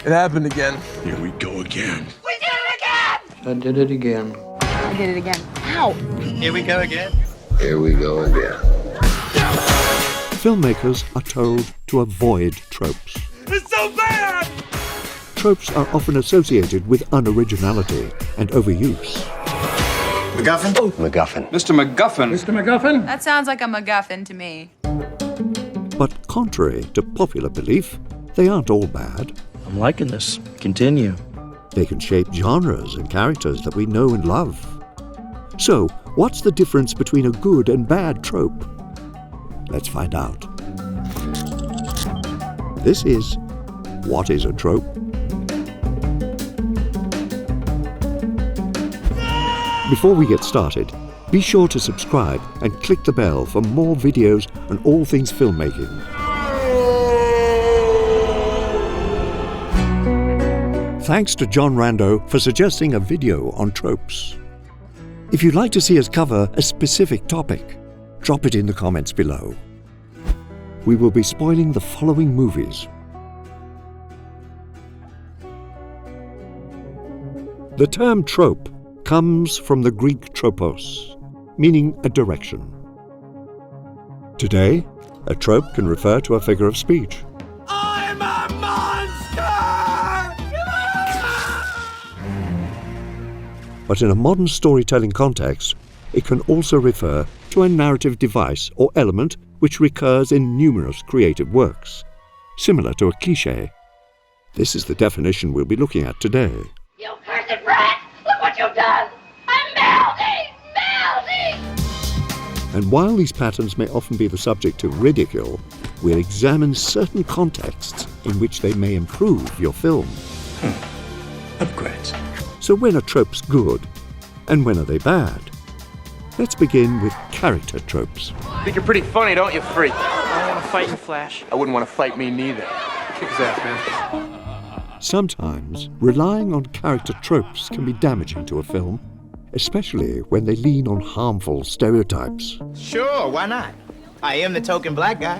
It happened again. Here we go again. We did it again! I did it again. I did it again. Ow! Here we go again. Here we go again. Filmmakers are told to avoid tropes. It's so bad! Tropes are often associated with unoriginality and overuse. MacGuffin? Oh, MacGuffin. Mr. MacGuffin. Mr. MacGuffin? That sounds like a MacGuffin to me. But contrary to popular belief, they aren't all bad. I'm liking this. Continue. They can shape genres and characters that we know and love. So, what's the difference between a good and bad trope? Let's find out. This is What is a Trope? Before we get started, be sure to subscribe and click the bell for more videos on all things filmmaking. Thanks to John Rando for suggesting a video on tropes. If you'd like to see us cover a specific topic, drop it in the comments below. We will be spoiling the following movies. The term trope comes from the Greek tropos, meaning a direction. Today, a trope can refer to a figure of speech. I'm a monster! But in a modern storytelling context, it can also refer to a narrative device or element which recurs in numerous creative works, similar to a cliché. This is the definition we'll be looking at today. You cursed brat! Look what you've done! I'm melting! Melting! And while these patterns may often be the subject of ridicule, we'll examine certain contexts in which they may improve your film. Upgrades. So when are tropes good, and when are they bad? Let's begin with character tropes. Think you're pretty funny, don't you, freak? I don't want to fight you, Flash. I wouldn't want to fight me neither. Kick his ass, man. Sometimes, relying on character tropes can be damaging to a film, especially when they lean on harmful stereotypes, Sure, why not? I am the token black guy.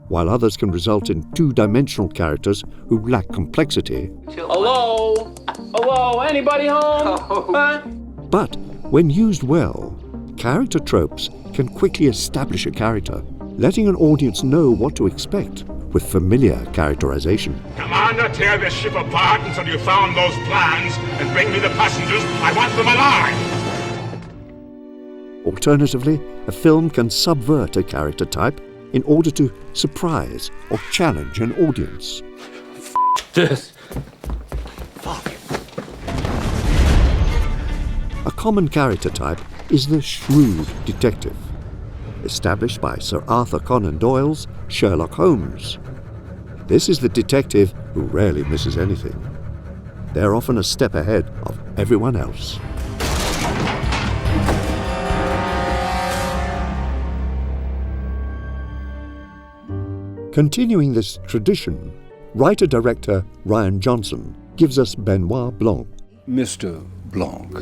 while others can result in two-dimensional characters who lack complexity. Hello? Hello? Anybody home? Huh? But when used well, character tropes can quickly establish a character, letting an audience know what to expect with familiar characterization. Commander, tear this ship apart until you found those plans and bring me the passengers. I want them alive! Alternatively, a film can subvert a character type in order to surprise or challenge an audience. This. A common character type is the shrewd detective, established by Sir Arthur Conan Doyle's Sherlock Holmes. This is the detective who rarely misses anything. They're often a step ahead of everyone else. Continuing this tradition, writer-director Rian Johnson gives us Benoit Blanc. Mr. Blanc,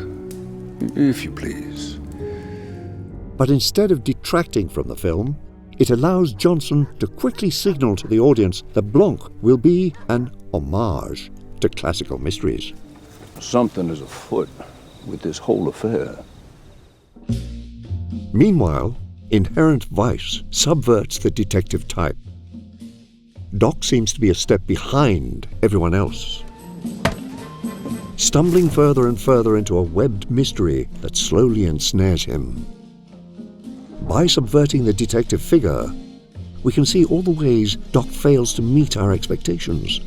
if you please. But instead of detracting from the film, it allows Johnson to quickly signal to the audience that Blanc will be an homage to classical mysteries. Something is afoot with this whole affair. Meanwhile, inherent vice subverts the detective type. Doc seems to be a step behind everyone else, stumbling further and further into a webbed mystery that slowly ensnares him. By subverting the detective figure, we can see all the ways Doc fails to meet our expectations,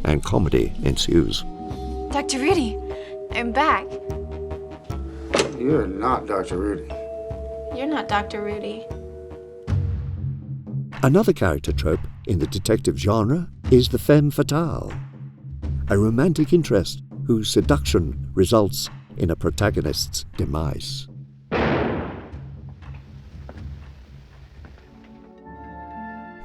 and comedy ensues. Dr. Rudy, I'm back. You're not Dr. Rudy. You're not Dr. Rudy. Another character trope in the detective genre is the femme fatale, a romantic interest whose seduction results in a protagonist's demise.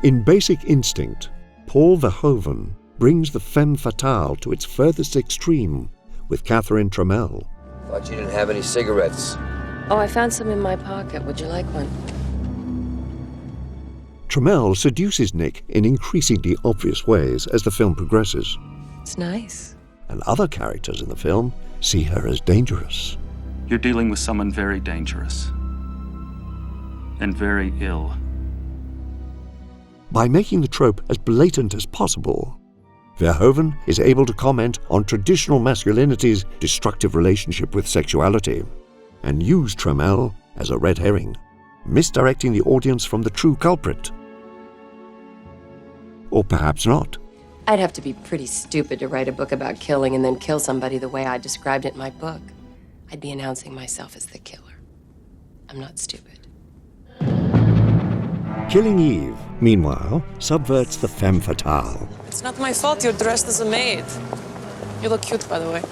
In Basic Instinct, Paul Verhoeven brings the femme fatale to its furthest extreme with Catherine Trammell. Thought you didn't have any cigarettes. Oh, I found some in my pocket. Would you like one? Trammell seduces Nick in increasingly obvious ways as the film progresses. It's nice. And other characters in the film see her as dangerous. You're dealing with someone very dangerous. And very ill. By making the trope as blatant as possible, Verhoeven is able to comment on traditional masculinity's destructive relationship with sexuality and use Trammell as a red herring, misdirecting the audience from the true culprit. Or perhaps not. I'd have to be pretty stupid to write a book about killing and then kill somebody the way I described it in my book. I'd be announcing myself as the killer. I'm not stupid. Killing Eve, meanwhile, subverts the femme fatale. It's not my fault you're dressed as a maid. You look cute, by the way.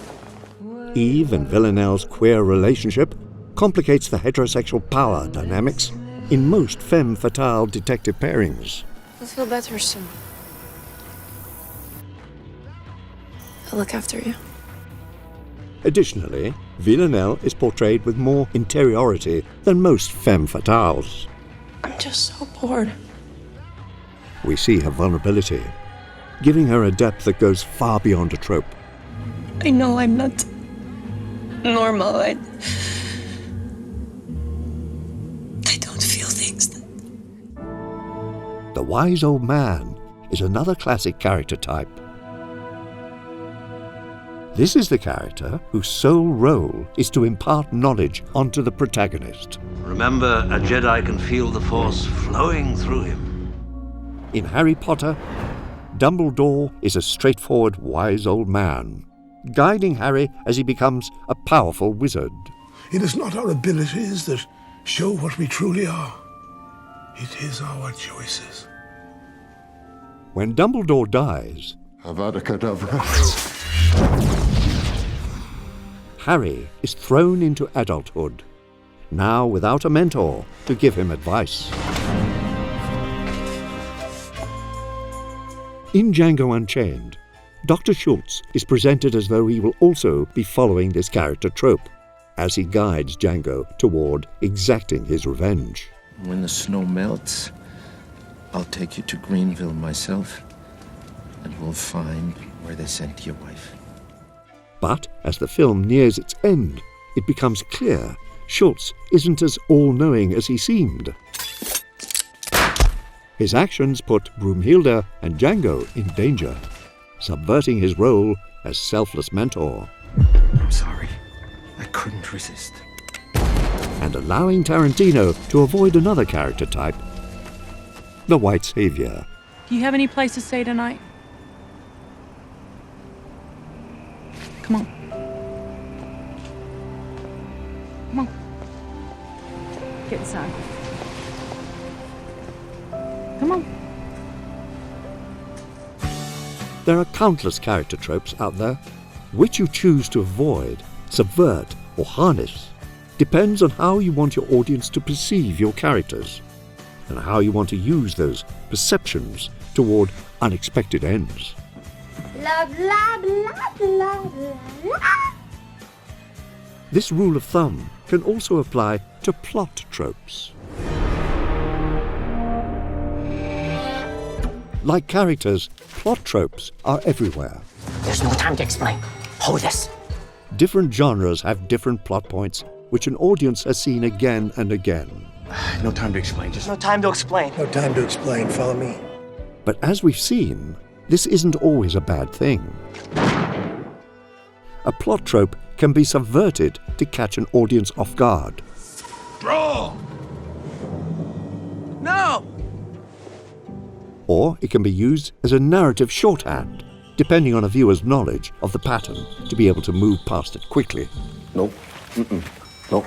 Eve and Villanelle's queer relationship complicates the heterosexual power dynamics in most femme fatale detective pairings. You'll feel better soon. I'll look after you. Additionally, Villanelle is portrayed with more interiority than most femme fatales. I'm just so bored. We see her vulnerability, giving her a depth that goes far beyond a trope. I know I'm not normal. I don't feel things. The wise old man is another classic character type. This is the character whose sole role is to impart knowledge onto the protagonist. Remember, a Jedi can feel the Force flowing through him. In Harry Potter, Dumbledore is a straightforward, wise old man, guiding Harry as he becomes a powerful wizard. It is not our abilities that show what we truly are. It is our choices. When Dumbledore dies, Avada Kedavra. Harry is thrown into adulthood, now without a mentor to give him advice. In Django Unchained, Dr. Schultz is presented as though he will also be following this character trope, as he guides Django toward exacting his revenge. When the snow melts, I'll take you to Greenville myself, and we'll find where they sent your wife. But as the film nears its end, it becomes clear Schultz isn't as all-knowing as he seemed. His actions put Broomhilda and Django in danger, subverting his role as selfless mentor. I'm sorry. I couldn't resist. And allowing Tarantino to avoid another character type, the white savior. Do you have any place to stay tonight? Come on. Come on. Get inside. Come on. There are countless character tropes out there. Which you choose to avoid, subvert, or harness depends on how you want your audience to perceive your characters and how you want to use those perceptions toward unexpected ends. Blah, blah, blah, blah, blah. This rule of thumb can also apply to plot tropes. Like characters, plot tropes are everywhere. There's no time to explain. Hold this. Different genres have different plot points which an audience has seen again and again. No time to explain. Just no time to explain. No time to explain. Follow me. But as we've seen, this isn't always a bad thing. A plot trope can be subverted to catch an audience off guard. Draw! No! Or it can be used as a narrative shorthand, depending on a viewer's knowledge of the pattern to be able to move past it quickly. Nope. Nope.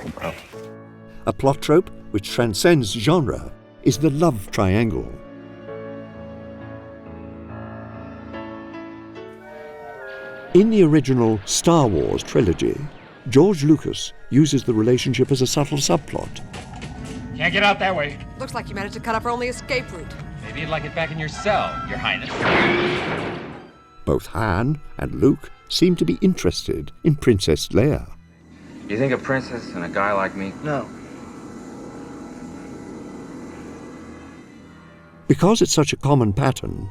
A plot trope which transcends genre is the love triangle. In the original Star Wars trilogy, George Lucas uses the relationship as a subtle subplot. Can't get out that way. Looks like you managed to cut off our only escape route. Maybe you'd like it back in your cell, Your Highness. Both Han and Luke seem to be interested in Princess Leia. You think a princess and a guy like me? No. Because it's such a common pattern,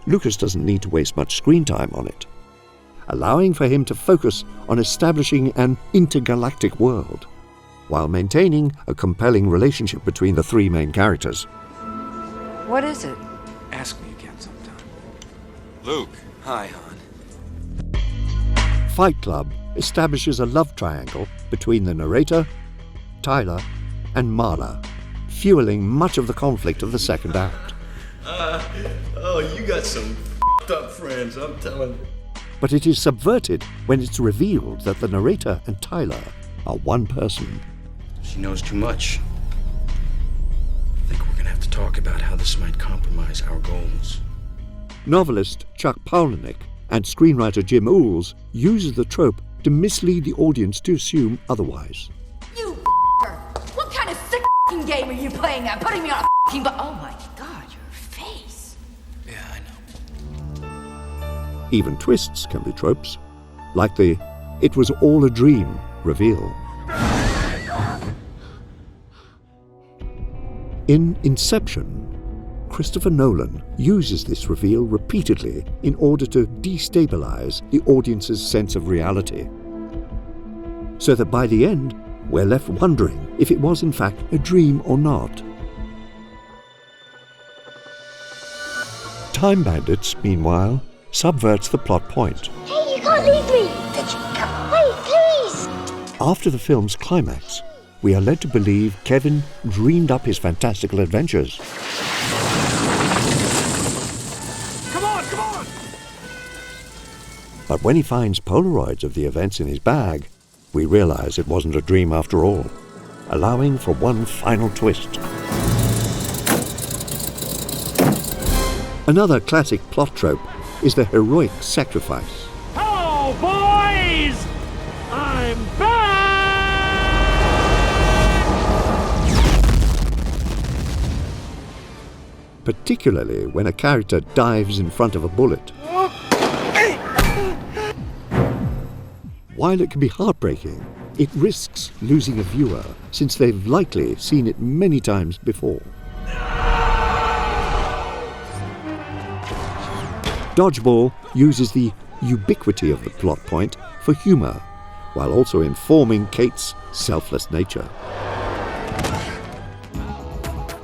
Lucas doesn't need to waste much screen time on it. allowing for him to focus on establishing an intergalactic world, while maintaining a compelling relationship between the three main characters. What is it? Ask me again sometime. Luke. Hi, hon. Fight Club establishes a love triangle between the narrator, Tyler, and Marla, fueling much of the conflict of the second act. You got some up friends, I'm telling you. But it is subverted when it's revealed that the narrator and Tyler are one person. She knows too much. I think we're gonna have to talk about how this might compromise our goals. Novelist Chuck Palahniuk and screenwriter Jim Uhls uses the trope to mislead the audience to assume otherwise. You what kind of sick game are you playing at? Putting me on a oh my god, your face. Yeah, I know. Even twists can be tropes, like the "it was all a dream" reveal. In Inception, Christopher Nolan uses this reveal repeatedly in order to destabilize the audience's sense of reality, so that by the end, we're left wondering if it was in fact a dream or not. Time Bandits, meanwhile, subverts the plot point. Hey, you can't leave me! Wait, please! After the film's climax, we are led to believe Kevin dreamed up his fantastical adventures. Come on! But when he finds Polaroids of the events in his bag, we realize it wasn't a dream after all, allowing for one final twist. Another classic plot trope is the heroic sacrifice. Hello, boys! I'm back! Particularly when a character dives in front of a bullet. While it can be heartbreaking, it risks losing a viewer, since they've likely seen it many times before. Dodgeball uses the ubiquity of the plot point for humor, while also informing Kate's selfless nature.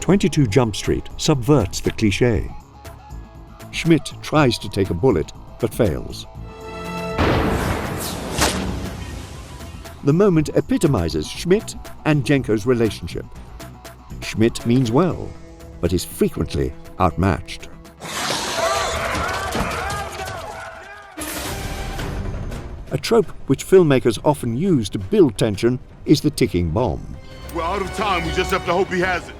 22 Jump Street subverts the cliché. Schmidt tries to take a bullet, but fails. The moment epitomizes Schmidt and Jenko's relationship. Schmidt means well, but is frequently outmatched. A trope which filmmakers often use to build tension is the ticking bomb. We're out of time, we just have to hope he has it.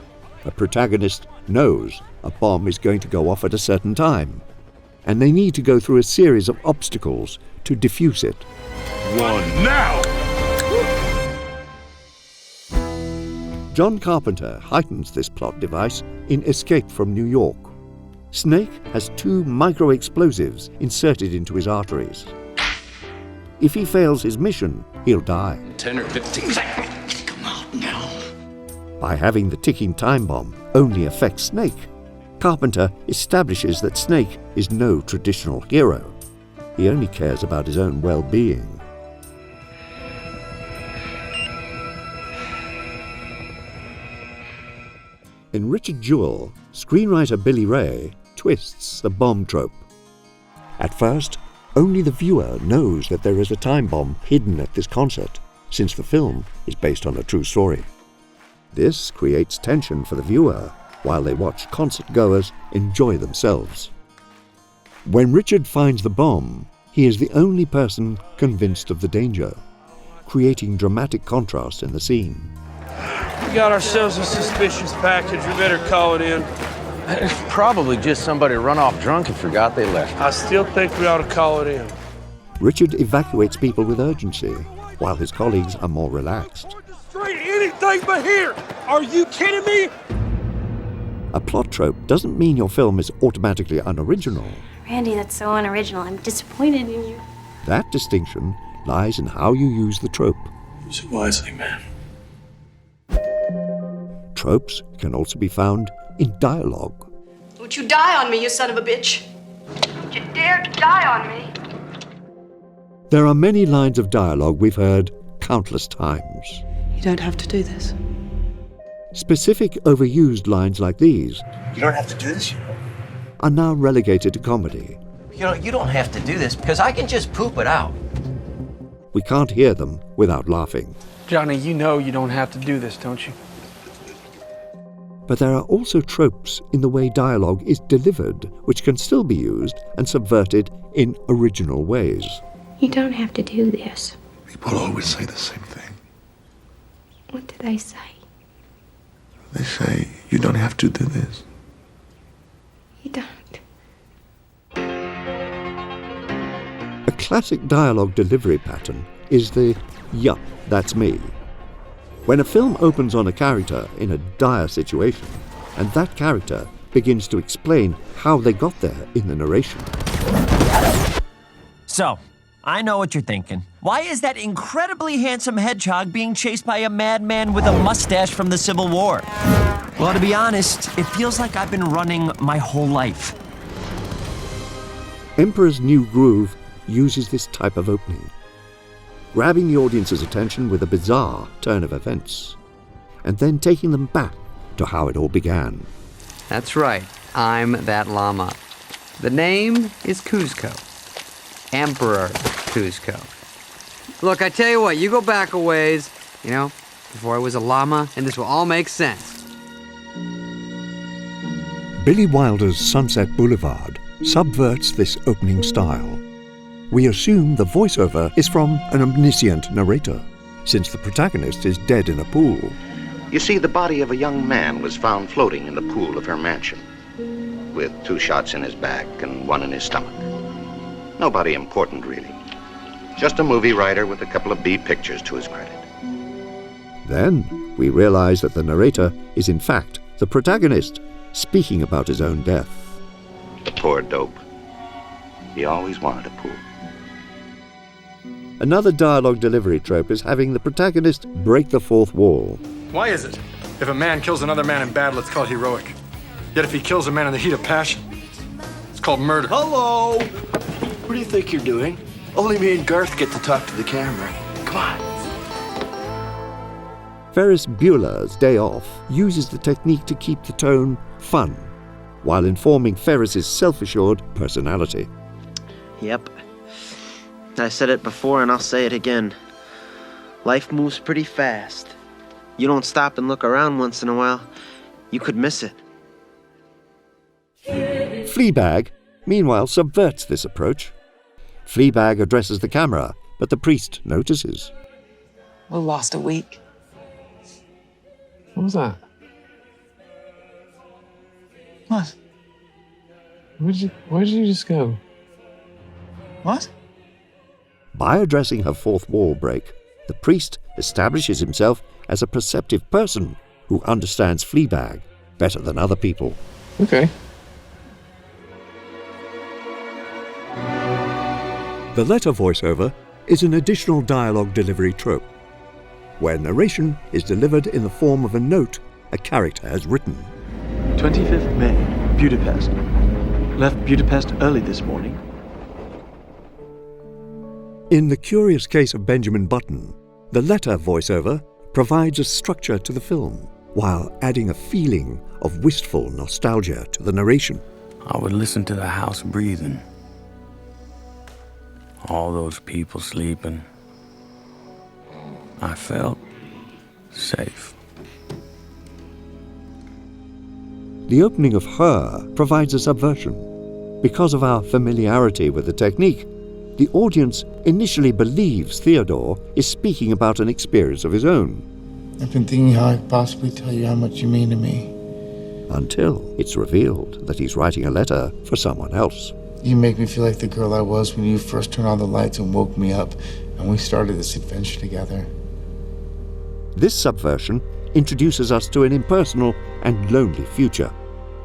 A protagonist knows a bomb is going to go off at a certain time, and they need to go through a series of obstacles to defuse it. One now! John Carpenter heightens this plot device in Escape from New York. Snake has 2 micro-explosives inserted into his arteries. If he fails his mission, he'll die. 10 or 15 seconds. Come on now. By having the ticking time bomb only affect Snake, Carpenter establishes that Snake is no traditional hero. He only cares about his own well-being. In Richard Jewell, screenwriter Billy Ray twists the bomb trope. At first, only the viewer knows that there is a time bomb hidden at this concert, since the film is based on a true story. This creates tension for the viewer while they watch concert-goers enjoy themselves. When Richard finds the bomb, he is the only person convinced of the danger, creating dramatic contrast in the scene. We got ourselves a suspicious package. We better call it in. It's probably just somebody run off drunk and forgot they left. I still think we ought to call it in. Richard evacuates people with urgency, while his colleagues are more relaxed. Straight anything but here! Are you kidding me? A plot trope doesn't mean your film is automatically unoriginal. Randy, that's so unoriginal. I'm disappointed in you. That distinction lies in how you use the trope. Use it wisely, man. Tropes can also be found in dialogue. Don't you die on me, you son of a bitch! Don't you dare to die on me! There are many lines of dialogue we've heard countless times. You don't have to do this. Specific overused lines like these You don't have to do this, you know. are now relegated to comedy. You don't have to do this because I can just poop it out. We can't hear them without laughing. Johnny, you know you don't have to do this, don't you? But there are also tropes in the way dialogue is delivered, which can still be used and subverted in original ways. You don't have to do this. People always say the same thing. What do they say? They say, you don't have to do this. You don't. A classic dialogue delivery pattern is the "yup, that's me." When a film opens on a character in a dire situation, and that character begins to explain how they got there in the narration. So, I know what you're thinking. Why is that incredibly handsome hedgehog being chased by a madman with a mustache from the Civil War? Well, to be honest, it feels like I've been running my whole life. Emperor's New Groove uses this type of opening, grabbing the audience's attention with a bizarre turn of events, and then taking them back to how it all began. That's right, I'm that llama. The name is Kuzco. Emperor Kuzco. Look, I tell you what, you go back a ways, before I was a llama, and this will all make sense. Billy Wilder's Sunset Boulevard subverts this opening style. We assume the voiceover is from an omniscient narrator, since the protagonist is dead in a pool. You see, the body of a young man was found floating in the pool of her mansion, with 2 shots in his back and 1 in his stomach. Nobody important, really. Just a movie writer with a couple of B pictures to his credit. Then we realize that the narrator is in fact the protagonist, speaking about his own death. The poor dope. He always wanted a pool. Another dialogue delivery trope is having the protagonist break the fourth wall. Why is it? If a man kills another man in battle, it's called heroic. Yet if he kills a man in the heat of passion, it's called murder. Hello! What do you think you're doing? Only me and Garth get to talk to the camera. Come on. Ferris Bueller's Day Off uses the technique to keep the tone fun, while informing Ferris's self-assured personality. Yep. I said it before and I'll say it again. Life moves pretty fast. You don't stop and look around once in a while, you could miss it. Fleabag, meanwhile, subverts this approach. Fleabag addresses the camera, but the priest notices. We lost a week. What was that? What? Where did you just go? What? By addressing her fourth wall break, the priest establishes himself as a perceptive person who understands Fleabag better than other people. Okay. The letter voiceover is an additional dialogue delivery trope, where narration is delivered in the form of a note a character has written. 25th May, Budapest. Left Budapest early this morning. In The Curious Case of Benjamin Button, the letter voiceover provides a structure to the film, while adding a feeling of wistful nostalgia to the narration. I would listen to the house breathing. All those people sleeping. I felt safe. The opening of Her provides a subversion. Because of our familiarity with the technique, the audience initially believes Theodore is speaking about an experience of his own. I've been thinking how I could possibly tell you how much you mean to me. Until it's revealed that he's writing a letter for someone else. You make me feel like the girl I was when you first turned on the lights and woke me up, and we started this adventure together. This subversion introduces us to an impersonal and lonely future,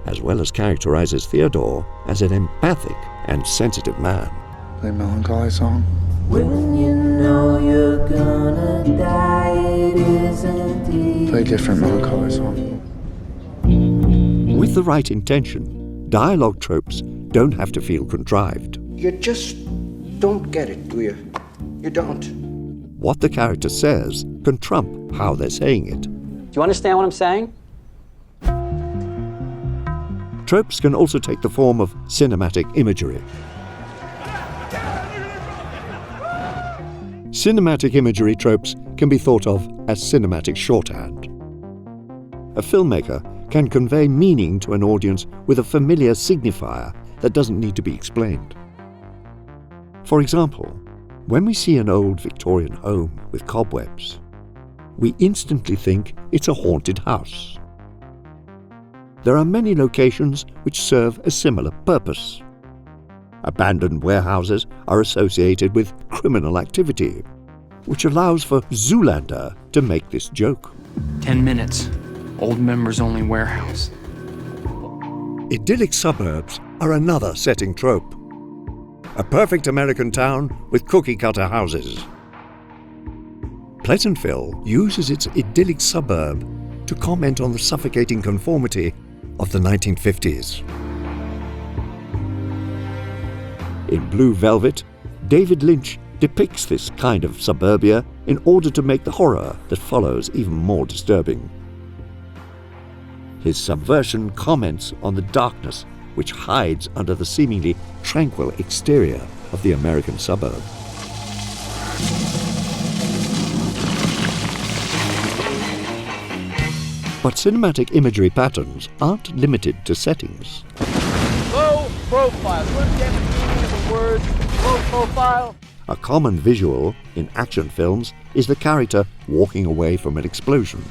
as well as characterizes Theodore as an empathic and sensitive man. Play Melancholy Song. When you know you're gonna die, it isn't easy. Play a different Melancholy Song. With the right intention, dialogue tropes don't have to feel contrived. You just don't get it, do you? You don't. What the character says can trump how they're saying it. Do you understand what I'm saying? Tropes can also take the form of cinematic imagery. Cinematic imagery tropes can be thought of as cinematic shorthand. A filmmaker can convey meaning to an audience with a familiar signifier that doesn't need to be explained. For example, when we see an old Victorian home with cobwebs, we instantly think it's a haunted house. There are many locations which serve a similar purpose. Abandoned warehouses are associated with criminal activity, which allows for Zoolander to make this joke. 10 minutes. Old members only warehouse. Idyllic suburbs are another setting trope. A perfect American town with cookie-cutter houses. Pleasantville uses its idyllic suburb to comment on the suffocating conformity of the 1950s. In Blue Velvet, David Lynch depicts this kind of suburbia in order to make the horror that follows even more disturbing. His subversion comments on the darkness which hides under the seemingly tranquil exterior of the American suburb. But cinematic imagery patterns aren't limited to settings. Low profile. What's the meaning of the word low profile? A common visual in action films is the character walking away from an explosion.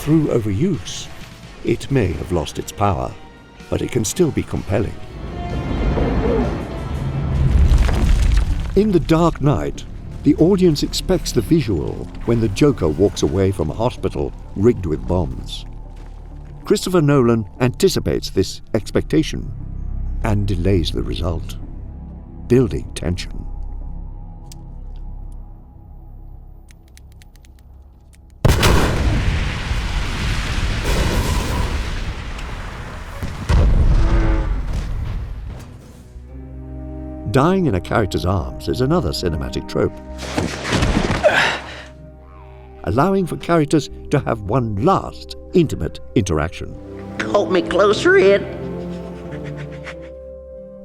Through overuse, it may have lost its power, but it can still be compelling. In The Dark Knight, the audience expects the visual when the Joker walks away from a hospital rigged with bombs. Christopher Nolan anticipates this expectation and delays the result, building tension. Dying in a character's arms is another cinematic trope. Allowing for characters to have one last intimate interaction. Hold me closer, Ed.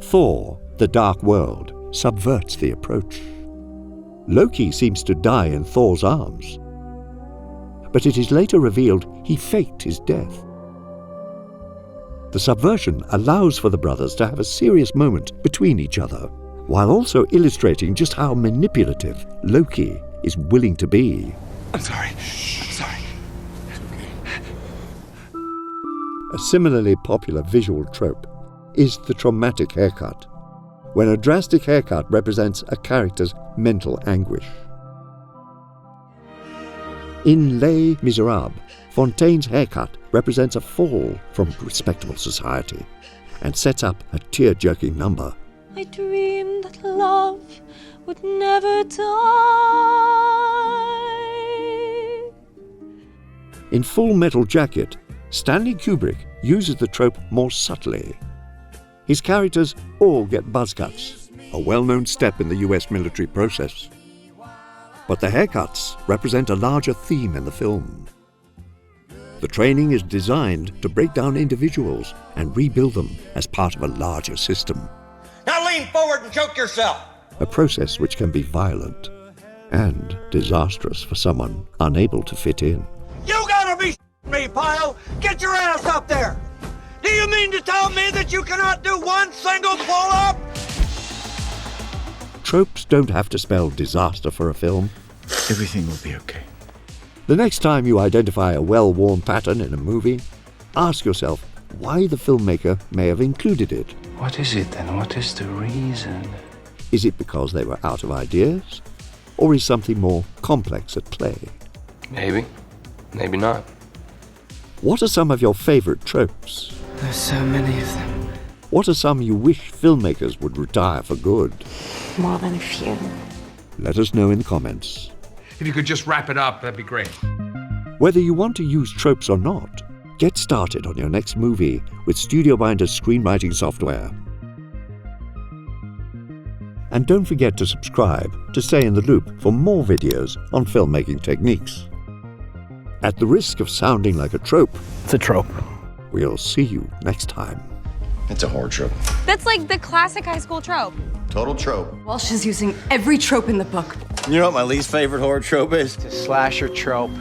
Thor, The Dark World, subverts the approach. Loki seems to die in Thor's arms, but it is later revealed he faked his death. The subversion allows for the brothers to have a serious moment between each other, while also illustrating just how manipulative Loki is willing to be. I'm sorry. I'm sorry. A similarly popular visual trope is the traumatic haircut, when a drastic haircut represents a character's mental anguish. In Les Miserables, Fontaine's haircut represents a fall from respectable society and sets up a tear-jerking number. I dreamed that love would never die. In Full Metal Jacket, Stanley Kubrick uses the trope more subtly. His characters all get buzz cuts, a well-known step in the US military process. But the haircuts represent a larger theme in the film. The training is designed to break down individuals and rebuild them as part of a larger system. Now lean forward and choke yourself. A process which can be violent and disastrous for someone unable to fit in. You gotta be me, pile. Get your ass up there. Do you mean to tell me that you cannot do one single pull-up? Tropes don't have to spell disaster for a film. Everything will be okay. The next time you identify a well-worn pattern in a movie, ask yourself why the filmmaker may have included it. What is it and what is the reason? Is it because they were out of ideas? Or is something more complex at play? Maybe. Maybe not. What are some of your favorite tropes? There's so many of them. What are some you wish filmmakers would retire for good? More than a few. Let us know in the comments. If you could just wrap it up, that'd be great. Whether you want to use tropes or not, get started on your next movie with Studio Binder's screenwriting software. And don't forget to subscribe to stay in the loop for more videos on filmmaking techniques. At the risk of sounding like a trope, it's a trope. We'll see you next time. It's a horror trope. That's like the classic high school trope. Total trope. Walsh is using every trope in the book. You know what my least favorite horror trope is? It's a slasher trope.